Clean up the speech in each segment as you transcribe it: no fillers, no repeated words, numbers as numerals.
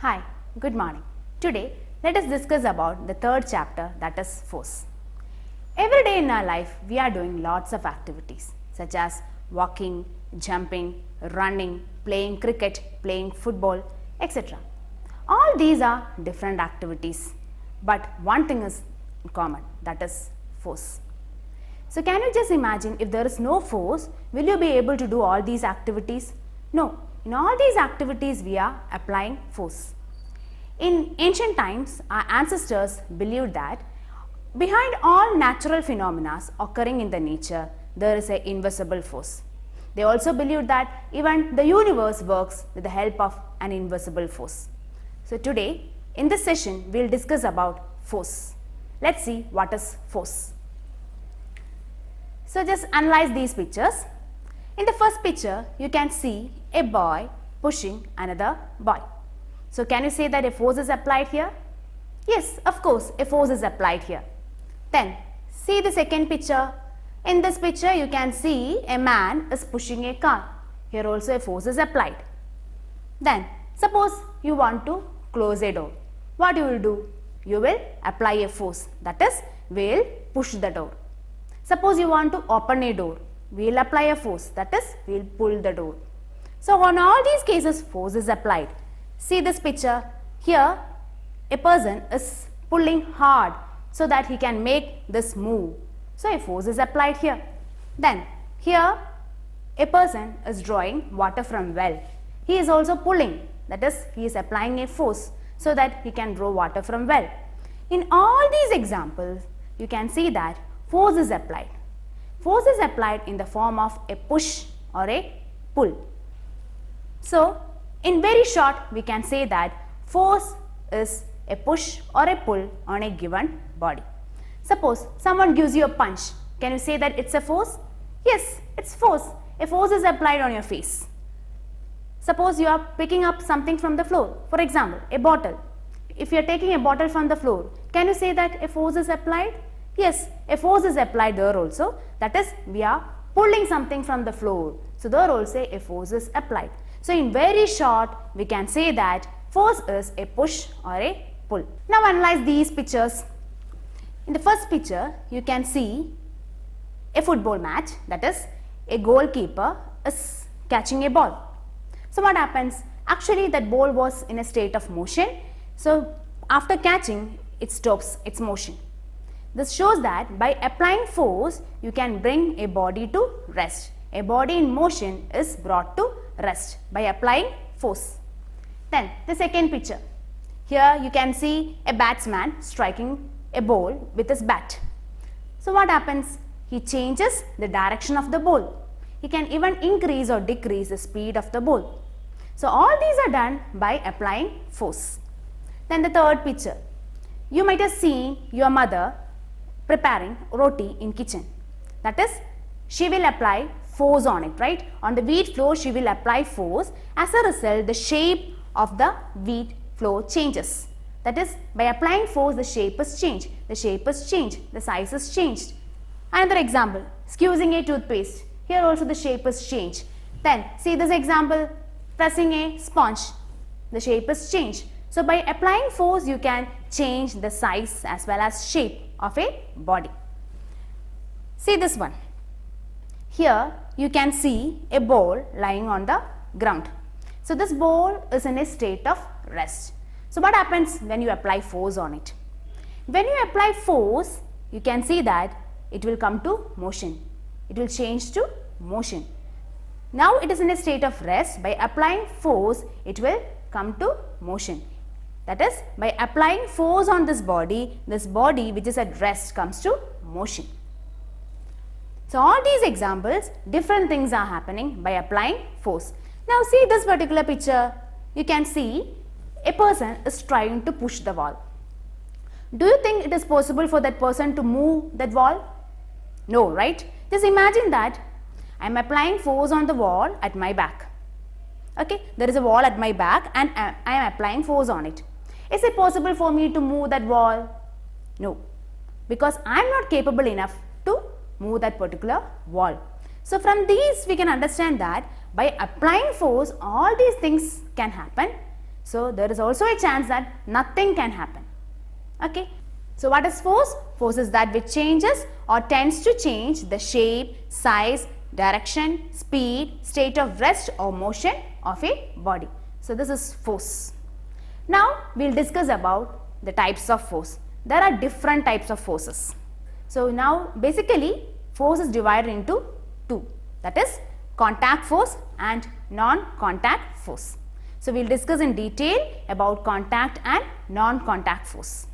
Hi, good morning. Today, let us discuss about the third chapter, that is force. Every day in our life, we are doing lots of activities such as walking, jumping, running, playing cricket, playing football, etc. All these are different activities, but one thing is common, that is force. So can you just imagine, if there is no force, will you be able to do all these activities? No. In all these activities, we are applying force. In ancient times, our ancestors believed that behind all natural phenomena occurring in the nature, there is an invisible force. They also believed that even the universe works with the help of an invisible force. So today, in this session, we will discuss about force. Let's see what is force. So just analyze these pictures. In the first picture, you can see a boy pushing another boy. So can you say that a force is applied here? Yes, of course, a force is applied here. Then see the second picture. In this picture, you can see a man is pushing a car. Here also a force is applied. Then suppose you want to close a door. What you will do? You will apply a force, that is, we will push the door. Suppose you want to open a door. We will apply a force, that is, we will pull the door. So on all these cases, force is applied. See this picture. Here a person is pulling hard so that he can make this move. So a force is applied here. Then here a person is drawing water from well. He is also pulling, that is, he is applying a force so that he can draw water from well. In all these examples, you can see that force is applied. Force is applied in the form of a push or a pull. So, in very short, we can say that force is a push or a pull on a given body. Suppose someone gives you a punch. Can you say that it's a force? Yes, it's force. A force is applied on your face. Suppose you are picking up something from the floor. For example, a bottle. If you are taking a bottle from the floor, can you say that a force is applied? Yes, a force is applied there also. That is, we are pulling something from the floor. So there also a force is applied. So in very short, we can say that force is a push or a pull. Now analyze these pictures. In the first picture, you can see a football match, that is, a goalkeeper is catching a ball. So what happens? Actually, that ball was in a state of motion. So after catching, it stops its motion. This shows that by applying force, you can bring a body to rest. A body in motion is brought to rest by applying force. Then the second picture. Here you can see a batsman striking a ball with his bat. So what happens? He changes the direction of the ball. He can even increase or decrease the speed of the ball. So all these are done by applying force. Then the third picture. You might have seen your mother preparing roti in kitchen. That is, she will apply force on it, right? On the wheat flour, she will apply force. As a result, the shape of the wheat flour changes. That is, by applying force, the shape is changed. The shape is changed. The size is changed. Another example, squeezing a toothpaste. Here also the shape is changed. Then, see this example, pressing a sponge. The shape is changed. So by applying force, you can change the size as well as shape of a body. See this one. Here you can see a ball lying on the ground. So this ball is in a state of rest. So what happens when you apply force on it? When you apply force, you can see that it will come to motion. It will change to motion. Now it is in a state of rest. By applying force, it will come to motion. That is, by applying force on this body which is at rest comes to motion. So all these examples, different things are happening by applying force. Now see this particular picture. You can see a person is trying to push the wall. Do you think it is possible for that person to move that wall? No, right? Just imagine that I am applying force on the wall at my back. Okay, there is a wall at my back and I am applying force on it. Is it possible for me to move that wall? No, because I am not capable enough to move that particular wall. So from these we can understand that by applying force all these things can happen. So there is also a chance that nothing can happen. Okay. So what is force? Force is that which changes or tends to change the shape, size, direction, speed, state of rest or motion of a body. So this is force. Now we will discuss about the types of force. There are different types of forces. So now basically force is divided into two, that is contact force and non-contact force. So we will discuss in detail about contact and non-contact force.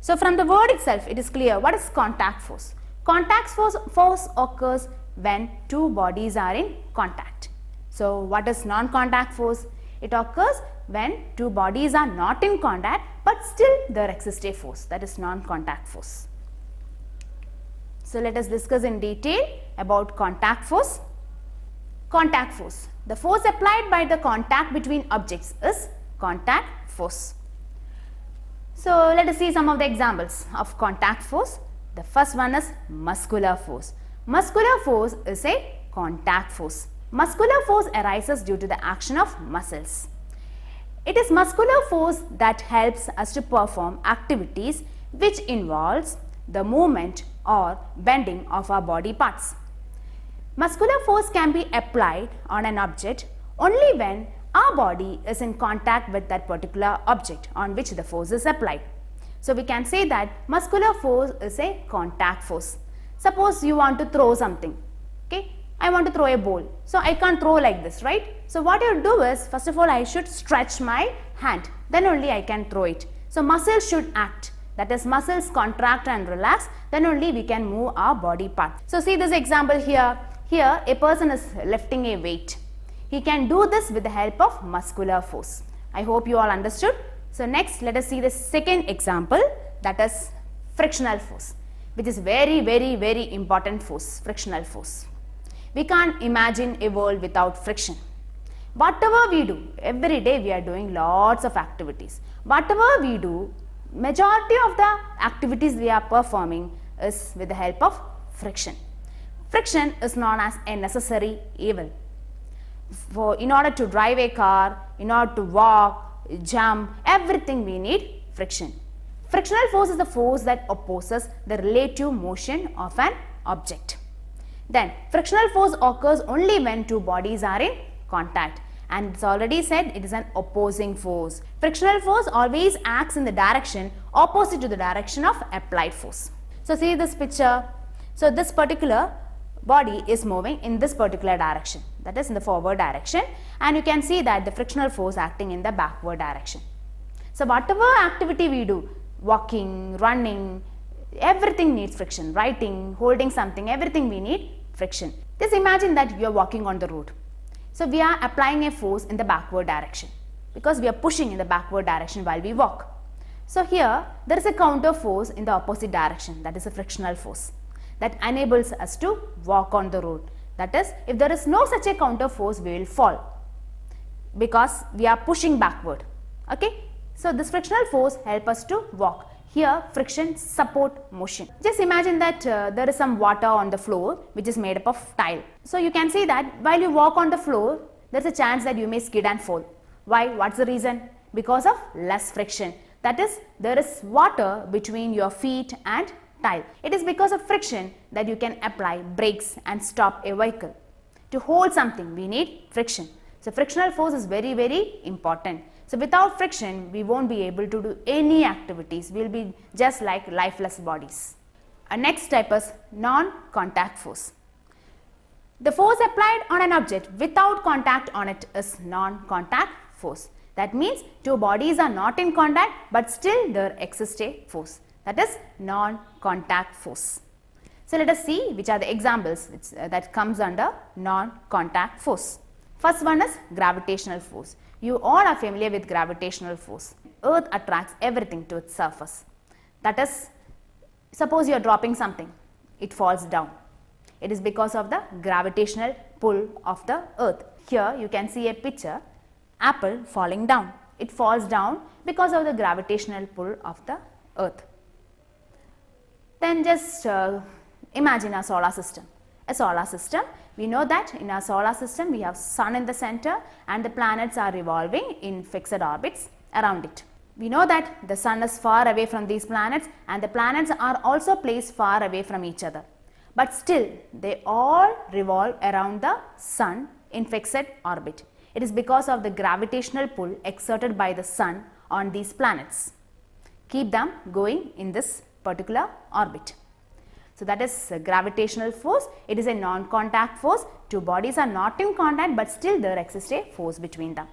So from the word itself it is clear what is contact force. Contact force occurs when two bodies are in contact. So what is non-contact force? It occurs when two bodies are not in contact but still there exists a force, that is non-contact force. So let us discuss in detail about contact force. Contact force. The force applied by the contact between objects is contact force. So let us see some of the examples of contact force. The first one is muscular force. Muscular force is a contact force. Muscular force arises due to the action of muscles. It is muscular force that helps us to perform activities which involves the movement or bending of our body parts. Muscular force can be applied on an object only when our body is in contact with that particular object on which the force is applied. So we can say that muscular force is a contact force. Suppose you want to throw something, okay? I want to throw a ball. So I can't throw like this, right? So what you do is, first of all, I should stretch my hand. Then only I can throw it. So muscles should act. That is, muscles contract and relax. Then only we can move our body part. So see this example here. Here a person is lifting a weight. He can do this with the help of muscular force. I hope you all understood. So next let us see the second example, that is frictional force, which is very important force, frictional force. We can't imagine a world without friction. Whatever we do, every day we are doing lots of activities. Whatever we do, majority of the activities we are performing is with the help of friction. Friction is known as a necessary evil. In order to drive a car, in order to walk, jump, everything we need friction. Frictional force is the force that opposes the relative motion of an object. Then frictional force occurs only when two bodies are in contact, and it's already said it is an opposing force. Frictional force always acts in the direction opposite to the direction of applied force. So see this picture. So this particular body is moving in this particular direction, that is in the forward direction, and you can see that the frictional force acting in the backward direction. So whatever activity we do, walking, running, everything needs friction. Writing, holding something, everything we need friction. Just imagine that you are walking on the road. So we are applying a force in the backward direction because we are pushing in the backward direction while we walk. So here there is a counter force in the opposite direction, that is a frictional force that enables us to walk on the road. That is, if there is no such a counter force, we will fall because we are pushing backward. Okay. So this frictional force helps us to walk. Here friction support motion. Just imagine that there is some water on the floor which is made up of tile. So you can see that while you walk on the floor, there is a chance that you may skid and fall. Why? What's the reason? Because of less friction. That is, there is water between your feet and tile. It is because of friction that you can apply brakes and stop a vehicle. To hold something, we need friction. So frictional force is very important. So without friction, we won't be able to do any activities. We will be just like lifeless bodies. Our next type is non-contact force. The force applied on an object without contact on it is non-contact force. That means two bodies are not in contact but still there exists a force. That is non-contact force. So let us see which are the examples that comes under non-contact force. First one is gravitational force. You all are familiar with gravitational force. Earth attracts everything to its surface. That is, suppose you are dropping something, it falls down. It is because of the gravitational pull of the earth. Here you can see a picture, apple falling down. It falls down because of the gravitational pull of the earth. Then just imagine a solar system. a solar system. We know that in our solar system we have sun in the center and the planets are revolving in fixed orbits around it. We know that the sun is far away from these planets and the planets are also placed far away from each other. But still they all revolve around the sun in fixed orbit. It is because of the gravitational pull exerted by the sun on these planets. Keep them going in this particular orbit. So that is gravitational force. It is a non-contact force. Two bodies are not in contact but still there exists a force between them.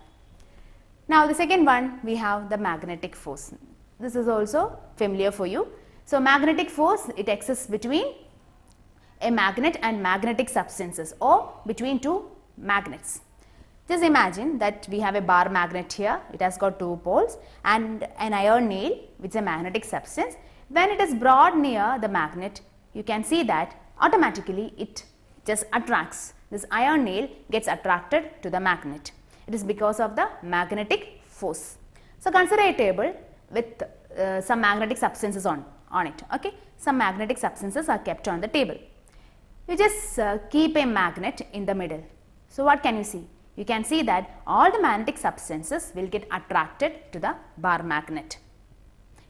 Now the second one, we have the magnetic force. This is also familiar for you. So magnetic force, it exists between a magnet and magnetic substances or between two magnets. Just imagine that we have a bar magnet here, it has got two poles and an iron nail which is a magnetic substance. When it is brought near the magnet, you can see that automatically it just attracts. This iron nail gets attracted to the magnet. It is because of the magnetic force. So consider a table with some magnetic substances on it. Okay, some magnetic substances are kept on the table. You just keep a magnet in the middle. So what can you see? You can see that all the magnetic substances will get attracted to the bar magnet.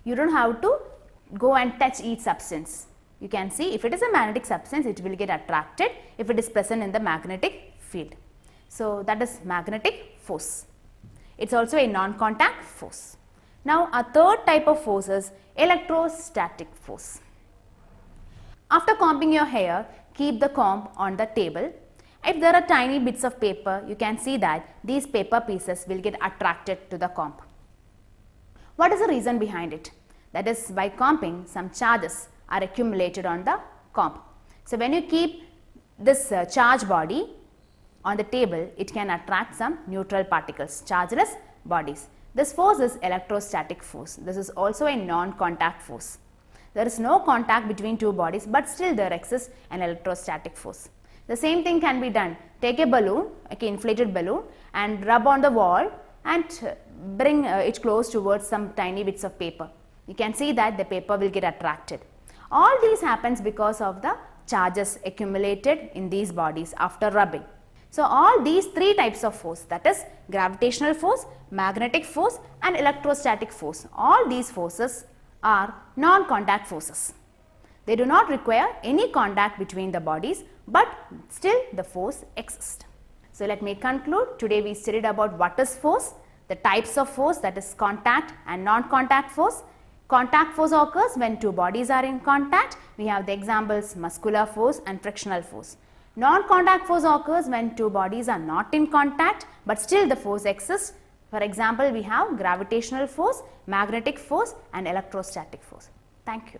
You don't have to go and touch each substance. You can see if it is a magnetic substance, it will get attracted if it is present in the magnetic field. So that is magnetic force. It's also a non-contact force. Now a third type of force is electrostatic force. After combing your hair, keep the comb on the table. If there are tiny bits of paper, you can see that these paper pieces will get attracted to the comb. What is the reason behind it? That is, by combing, some charges are accumulated on the comb. So when you keep this charged body on the table, it can attract some neutral particles, chargeless bodies. This force is electrostatic force. This is also a non-contact force. There is no contact between two bodies, but still there exists an electrostatic force. The same thing can be done. Take a balloon, okay, inflated balloon, and rub on the wall and bring it close towards some tiny bits of paper. You can see that the paper will get attracted. All these happens because of the charges accumulated in these bodies after rubbing. So all these three types of force, that is gravitational force, magnetic force and electrostatic force, all these forces are non-contact forces. They do not require any contact between the bodies, but still the force exists. So let me conclude. Today we studied about what is force, the types of force, that is contact and non-contact force. Contact force occurs when two bodies are in contact. We have the examples muscular force and frictional force. Non-contact force occurs when two bodies are not in contact, but still the force exists. For example, we have gravitational force, magnetic force and electrostatic force. Thank you.